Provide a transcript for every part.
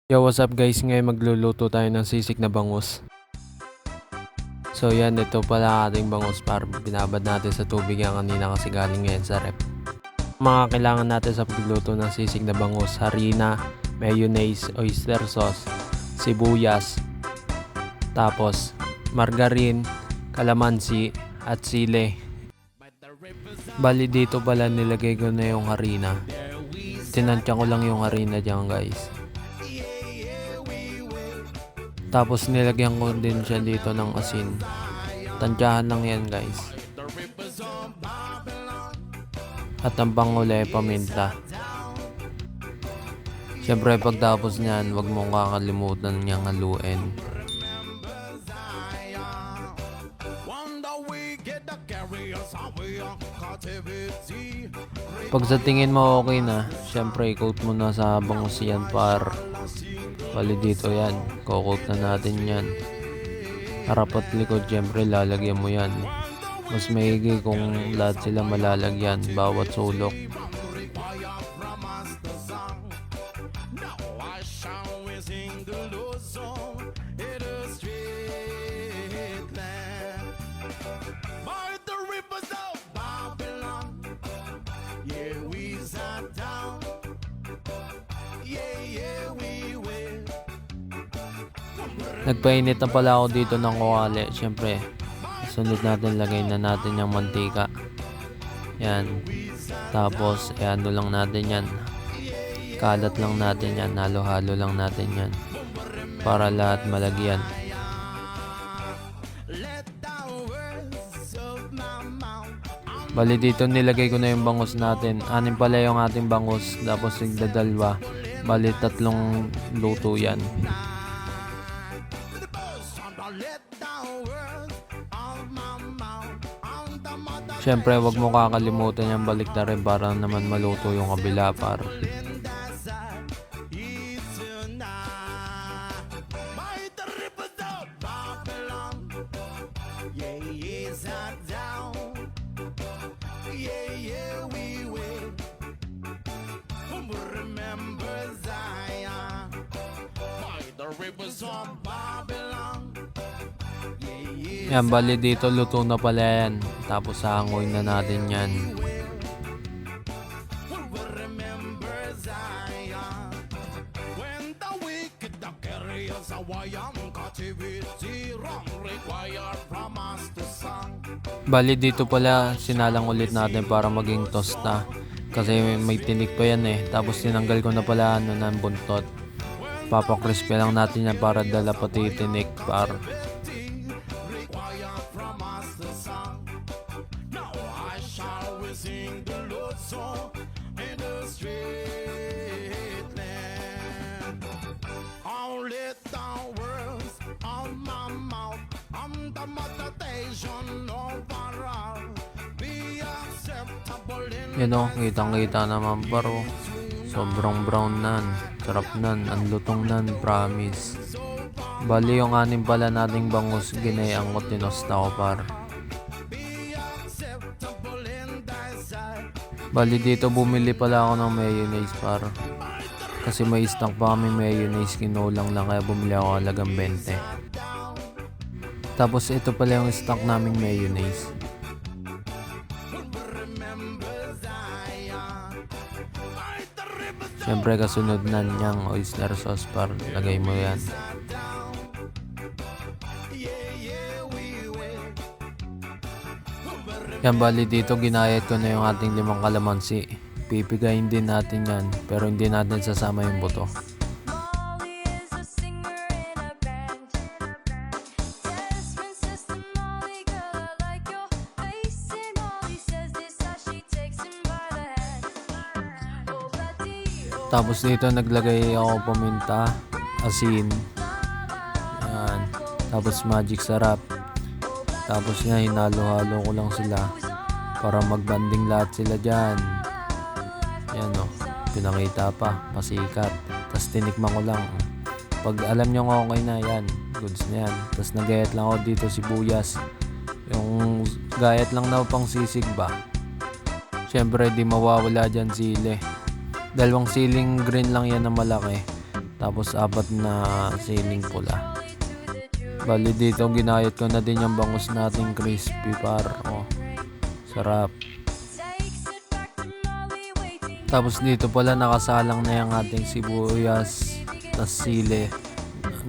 Yo, what's up guys? Ngayon magluluto tayo ng sisig na bangus. So yan, ito pala ating bangus para binabad natin sa tubig yan kanina kasi galing ngayon sa rep. Mga kailangan natin sa pagluto ng sisig na bangus: harina, mayonnaise, oyster sauce, sibuyas, tapos margarine, kalamansi, at sili. Bali dito pala nilagay ko na yung harina. Tinansya ko lang yung harina dyan guys. Tapos nilagyan ko din siya dito ng asin. Tansyahan lang yan guys. At ang panghuli, paminta. Siyempre pagtapos niyan, wag mong kakalimutan niyang haluin. Pag sa tingin mo okay na, siyempre i-coat mo na sa bangus yan par. Bali dito yan, kukot na natin yan. Harap at likod, siyempre lalagyan mo yan. Mas maigi kung lahat sila malalagyan, bawat sulok. Nagpainit na pala ako dito ng kawali. Siyempre, sunod natin, lagay na natin yung mantika. Yan. Tapos, ano lang natin yan. Kalat lang natin yan. Halo-halo lang natin yan. Para lahat malagyan. Bali dito nilagay ko na yung bangus natin. 6 pala yung ating bangus. Tapos nagdadalwa. Bali 3 luto yan. Siyempre, wag mo kakalimutan yung balik na rin para naman maluto yung kabila par. Yan, bali dito luto na pala yan. Tapos hangoy na natin yan. Bali dito pala sinalang ulit natin para maging tosta. Kasi may tinik pa yan eh. Tapos tinanggal ko na pala ng buntot. Papakrispy lang natin yan para dala pati tinik par. Yan o, kitang kita naman paro. Sobrang brown nan. Sarap nan, ang lutong nan, promise. Bali yung 6 pala nating bangus, ginayang ko, tinosta ko par. Bali dito bumili pala ako ng mayonnaise par. Kasi may stock pa kami mayonnaise, kinulang lang kaya bumili ako halagang 20. Tapos ito pala yung stock naming mayonnaise. Siyempre kasunod na niyang oyster sauce par. Lagay mo yan. Yan, bali dito ginayat ko na yung ating 5 kalamansi. Pipigayin din natin yan, pero hindi natin sasama yung buto. Tapos dito naglagay ako paminta, asin, yan. Tapos magic sarap. Tapos nga hinalo-halo ko lang sila para magbanding lahat sila dyan. Yan o, pinakita pa, pasikat. Tapos tinikman ko lang. Pag alam nyo okay na yan, goods na yan. Tapos nagayat lang ako dito sibuyas. Yung gayat lang na pang sisig ba. Siyempre di mawawala dyan sili. 2 siling green lang yan na malaki. Tapos 4 na siling pula. Bali dito ginayat ko na din yung bangus nating crispy par. Oh, sarap. Tapos dito pala nakasalang na yung ating sibuyas, tas sili.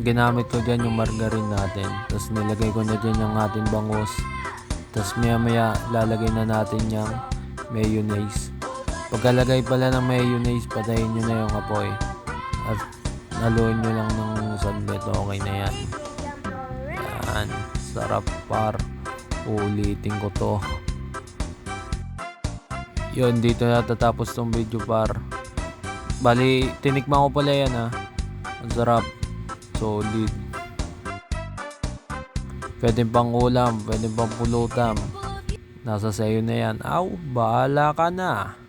Ginamit ko dyan yung margarine natin. Tapos nilagay ko na dyan yung ating bangus. Tapos maya maya lalagay na natin yung mayonnaise. Pagkalagay pala ng mayonnaise, patayin nyo na yung apoy. At haluin nyo lang ng saglit. Okay na yan. Yan. Sarap par. Ulitin ko to. Yun, dito na tatapos tong video par. Bali, tinikman ko pala yan ha. Ang sarap. Solid. Pwede pang ulam, pwede pang pulutan. Nasa sayo na yan. Aw, bahala ka na.